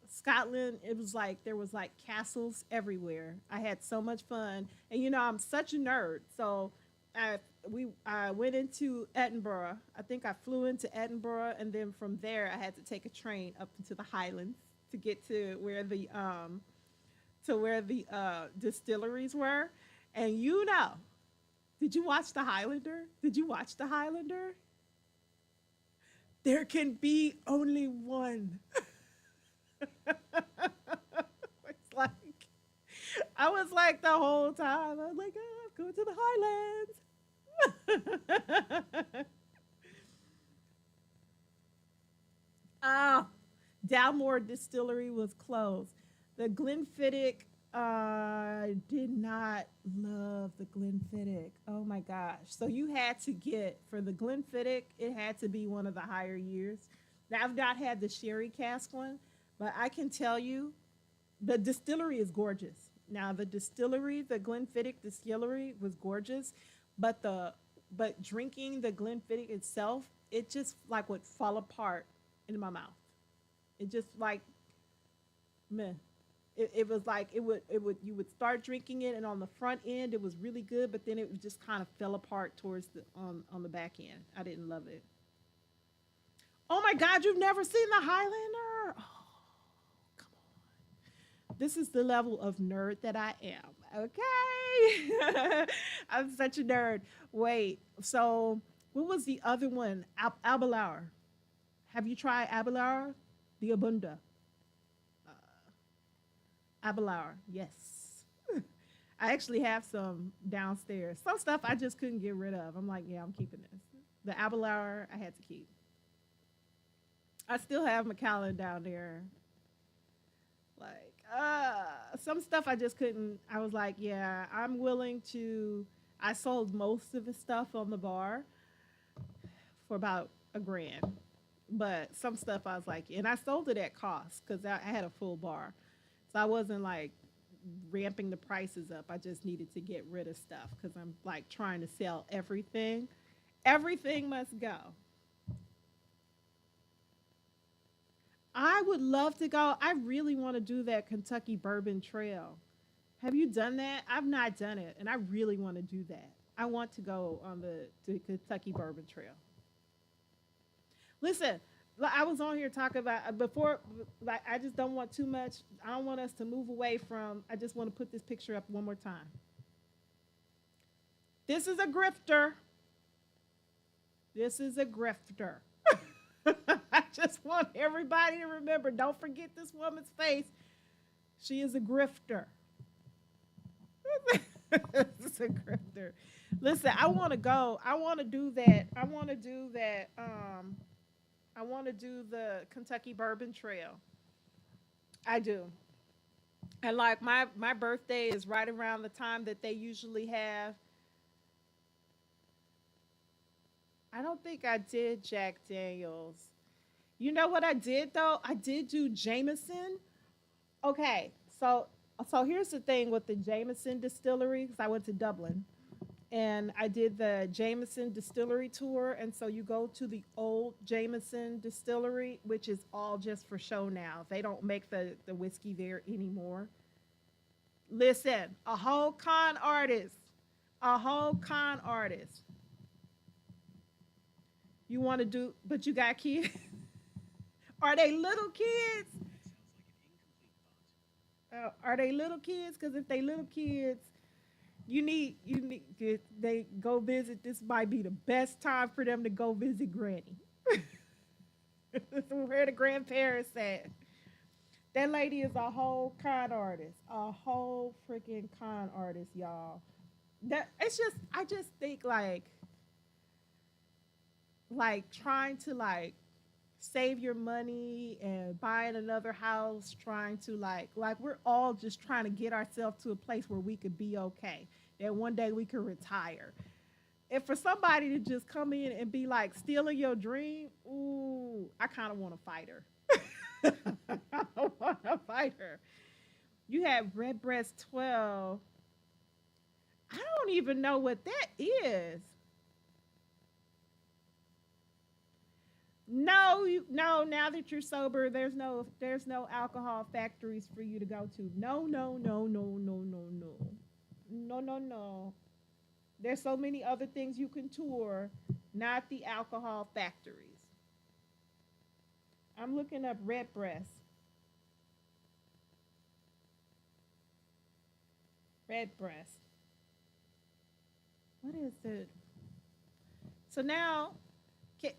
Scotland. It was like there was like castles everywhere. I had so much fun. And you know, I'm such a nerd. So I went into Edinburgh. I think I flew into Edinburgh and then from there I had to take a train up into the Highlands to get to where the distilleries were. And you know, did you watch The Highlander? Did you watch The Highlander? There can be only one. It's like, I was like the whole time. I was like, oh, I'm going to the Highlands. Oh, Dalmore Distillery was closed. The Glenfiddich, did not love the Glenfiddich. Oh my gosh. So you had to get, for the Glenfiddich, it had to be one of the higher years. Now, I've not had the sherry cask one, but I can tell you the distillery is gorgeous. Now, the distillery, the Glenfiddich distillery was gorgeous, but drinking the Glenfiddich itself, it just like would fall apart in my mouth. It just like meh. It was like it would you would start drinking it, and on the front end it was really good, but then it just kind of fell apart towards the on the back end. I didn't love it. Oh my God, you've never seen the Highlander? Oh, come on. This is the level of nerd that I am. Okay, I'm such a nerd. Wait, so what was the other one? Abelard. Have you tried Abelard? The Abunda. Abelard, yes. I actually have some downstairs. Some stuff I just couldn't get rid of. I'm like, yeah, I'm keeping this. The Abelard I had to keep. I still have Macallan down there. Like, some stuff I just couldn't. I was like, yeah, I'm willing to. I sold most of the stuff on the bar for about a grand. But some stuff I was like, and I sold it at cost because I had a full bar. So I wasn't like ramping the prices up. I just needed to get rid of stuff because I'm like trying to sell everything. Everything must go. I would love to go. I really want to do that Kentucky Bourbon Trail. Have you done that? I've not done it, and I really want to do that. I want to go on the Kentucky Bourbon Trail. Listen, I was on here talking about before. Like, I just don't want too much. I don't want us to move away from. I just want to put this picture up one more time. This is a grifter. This is a grifter. I just want everybody to remember. Don't forget this woman's face. She is a grifter. This is a grifter. Listen, I want to go. I want to do that. I want to do that. I want to do the Kentucky Bourbon Trail. I do. And like my birthday is right around the time that they usually have. I don't think I did Jack Daniels. You know what I did though? I did do Jameson. Okay, so here's the thing with the Jameson distillery because I went to Dublin and I did the Jameson distillery tour. And so you go to the old Jameson distillery, which is all just for show now. They don't make the whiskey there anymore. Listen, a whole con artist. You want to do, but you got kids. Are they little kids? Are they little kids? Because if they little kids, you need they go visit. This might be the best time for them to go visit Granny. Where the grandparents at? That lady is a whole con artist, a whole freaking con artist, y'all. That it's just I just think like trying to like save your money and buying another house, trying to like we're all just trying to get ourselves to a place where we could be okay. That one day we could retire. And for somebody to just come in and be like stealing your dream, ooh, I kind of want to fight her. I want to fight her. You have Redbreast 12. I don't even know what that is. No, no. Now that you're sober, there's no alcohol factories for you to go to. No, no, no, no, no, no, no, no, no, no. There's so many other things you can tour, not the alcohol factories. I'm looking up Redbreast. Redbreast. What is it? So now Can,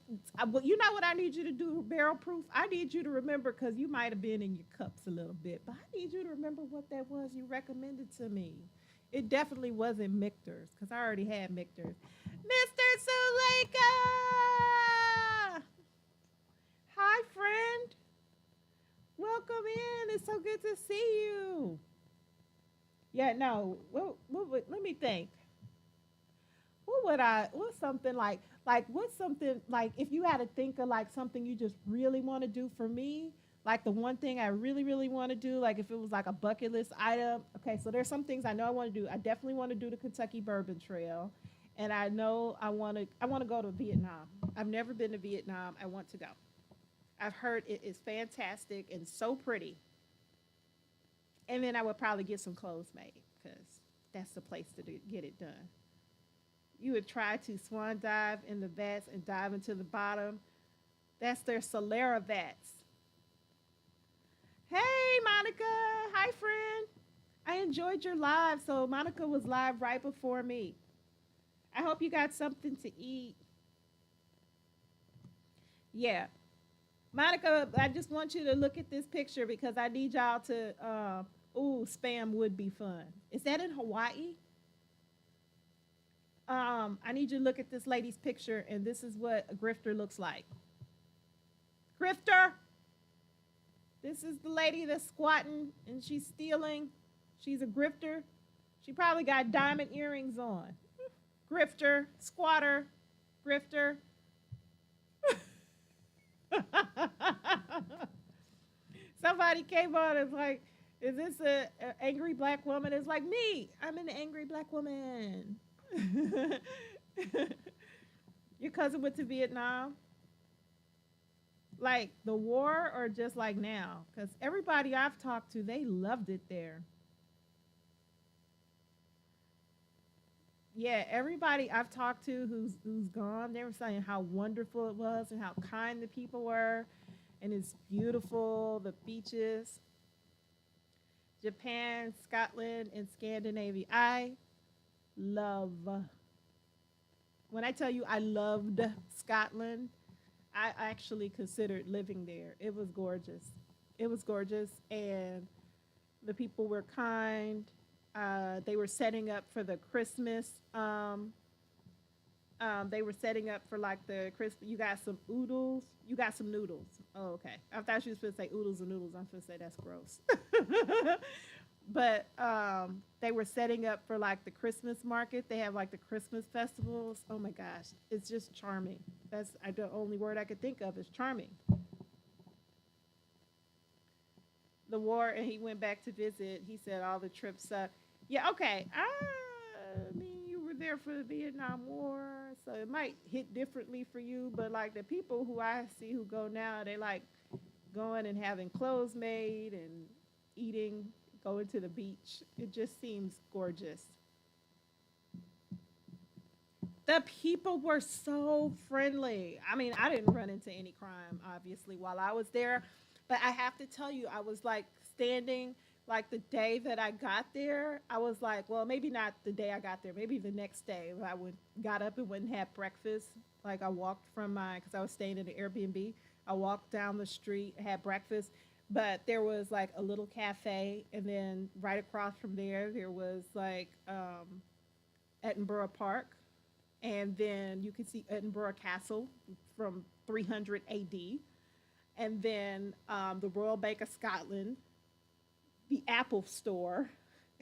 well, you know what I need you to do, barrel proof? I need you to remember because you might have been in your cups a little bit, but I need you to remember what that was you recommended to me. It definitely wasn't Michter's because I already had Michter's. Mr. Suleika! Hi, friend. Welcome in. It's so good to see you. Yeah, no. Let me think. What's something what's something like if you had to think of like something you just really want to do for me, like the one thing I really, really want to do, like if it was like a bucket list item. Okay, so there's some things I know I want to do. I definitely want to do the Kentucky Bourbon Trail. And I know I want to go to Vietnam. I've never been to Vietnam. I want to go. I've heard it is fantastic and so pretty. And then I would probably get some clothes made because that's the place to get it done. You would try to swan dive in the vats and dive into the bottom. That's their Solera vats. Hey, Monica. Hi, friend. I enjoyed your live. So, Monica was live right before me. I hope you got something to eat. Yeah. Monica, I just want you to look at this picture because I need y'all to. Ooh, spam would be fun. Is that in Hawaii? I need you to look at this lady's picture, and this is what a grifter looks like. Grifter! This is the lady that's squatting and she's stealing. She's a grifter. She probably got diamond earrings on. Grifter, squatter, grifter. Somebody came on and was like, is this a angry black woman? It's like me. I'm an angry black woman. Your cousin went to Vietnam? Like the war or just like now? Because everybody I've talked to, they loved it there. Yeah, everybody I've talked to who's gone, they were saying how wonderful it was and how kind the people were, and it's beautiful, the beaches. Japan, Scotland, and Scandinavia. I love. When I tell you I loved Scotland, I actually considered living there. It was gorgeous. It was gorgeous, and the people were kind. They were setting up for the Christmas. They were setting up for like the Christmas. You got some oodles. You got some noodles. Oh, okay. I thought you was supposed to say oodles and noodles. I'm supposed to say that's gross. But they were setting up for like the Christmas market. They have like the Christmas festivals. Oh my gosh, it's just charming. That's the only word I could think of is charming. The war, and he went back to visit. He said all the trips suck. Yeah, okay. I mean, you were there for the Vietnam War, so it might hit differently for you. But like the people who I see who go now, they like going and having clothes made and eating, going to the beach. It just seems gorgeous. The people were so friendly. I mean, I didn't run into any crime, obviously, while I was there. But I have to tell you, I was like standing, like the day that I got there, I was like, well, maybe not the day I got there, maybe the next day. I got up and went and had breakfast. Like I walked from because I was staying in the Airbnb. I walked down the street, had breakfast, but there was like a little cafe, and then right across from there, there was like Edinburgh Park, and then you could see Edinburgh Castle from 300 AD, and then the Royal Bank of Scotland, the Apple Store,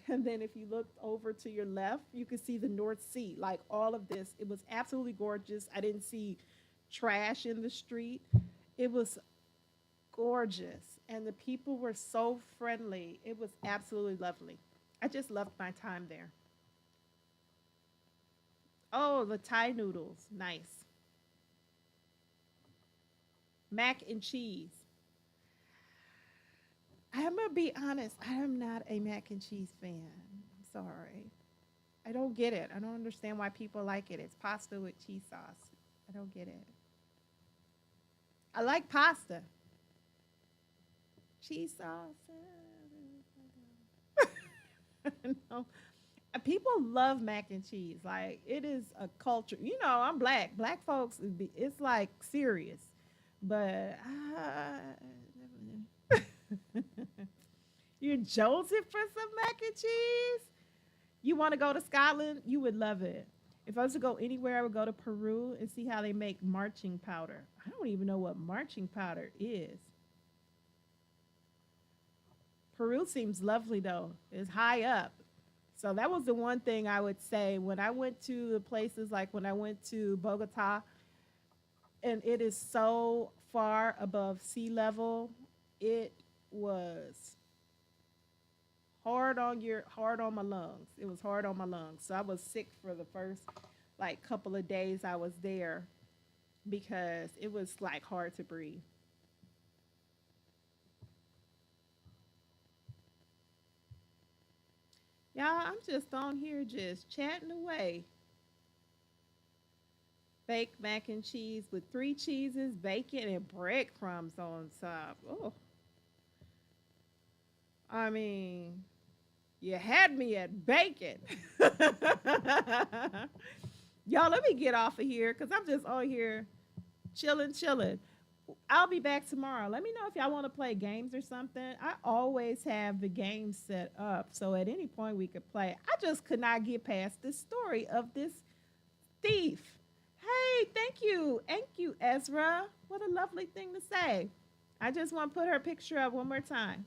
and then if you looked over to your left, you could see the North Sea. Like all of this, it was absolutely gorgeous. I didn't see trash in the street. It was gorgeous, and the people were so friendly. It was absolutely lovely. I just loved my time there. Oh, the Thai noodles, nice. Mac and cheese. I'm gonna be honest. I am not a mac and cheese fan. I'm sorry. I don't get it. I don't understand why people like it. It's pasta with cheese sauce. I don't get it. I like pasta. Cheese sauce. No. People love mac and cheese. Like it is a culture. You know, I'm black. Black folks, it's like serious. But you're Joseph for some mac and cheese. You want to go to Scotland? You would love it. If I was to go anywhere, I would go to Peru and see how they make marching powder. I don't even know what marching powder is. Peru seems lovely though. It's high up. So that was the one thing I would say when I went to the places like when I went to Bogota, and it is so far above sea level. It was hard on my lungs. It was hard on my lungs. So I was sick for the first like couple of days I was there because it was like hard to breathe. Y'all, I'm just on here just chatting away. Baked mac and cheese with three cheeses, bacon, and breadcrumbs on top. Oh, I mean, you had me at bacon. Y'all, let me get off of here because I'm just on here chilling, chilling. I'll be back tomorrow. Let me know if y'all want to play games or something. I always have the games set up so at any point we could play. I just could not get past the story of this thief. Hey, thank you. Thank you, Ezra. What a lovely thing to say. I just want to put her picture up one more time.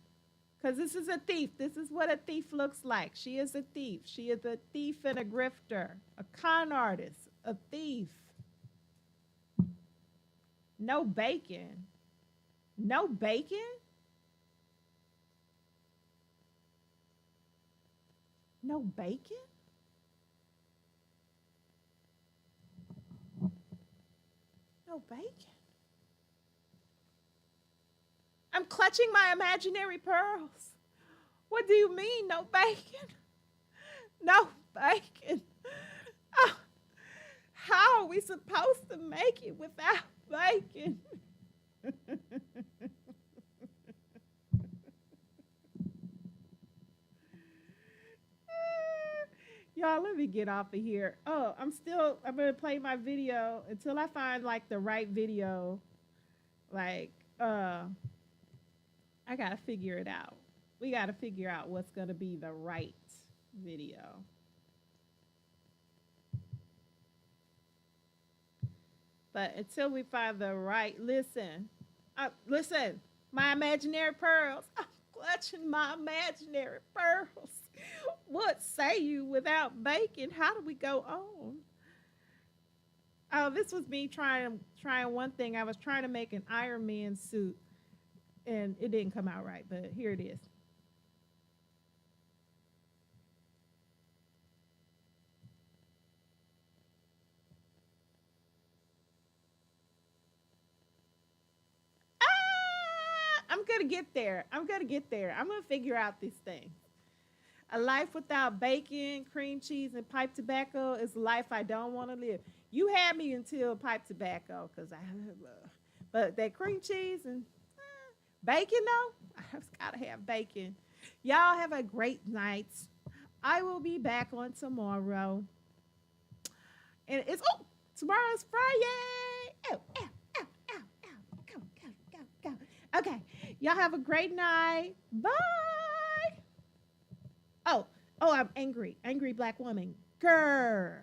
Because this is a thief. This is what a thief looks like. She is a thief. She is a thief and a grifter, a con artist, a thief. No bacon. No bacon? No bacon? No bacon. I'm clutching my imaginary pearls. What do you mean, no bacon? No bacon. Oh, how are we supposed to make it without bacon? Y'all, let me get off of here. Oh, I'm going to play my video until I find like the right video. Like, I got to figure it out. We got to figure out what's going to be the right video. But until we find the right, listen, my imaginary pearls. I'm clutching my imaginary pearls. What say you without bacon? How do we go on? Oh, this was me trying one thing. I was trying to make an Iron Man suit, and it didn't come out right. But here it is. I'm gonna get there. I'm gonna get there. I'm gonna figure out this thing. A life without bacon, cream cheese, and pipe tobacco is a life I don't want to live. You had me until pipe tobacco, cause but that cream cheese and bacon though, I've gotta have bacon. Y'all have a great night. I will be back on tomorrow, and it's tomorrow's Friday. Oh, ow, ow, ow, ow, go, go, go, go. Okay, y'all have a great night. Bye. Oh, I'm angry. Angry black woman. Grr.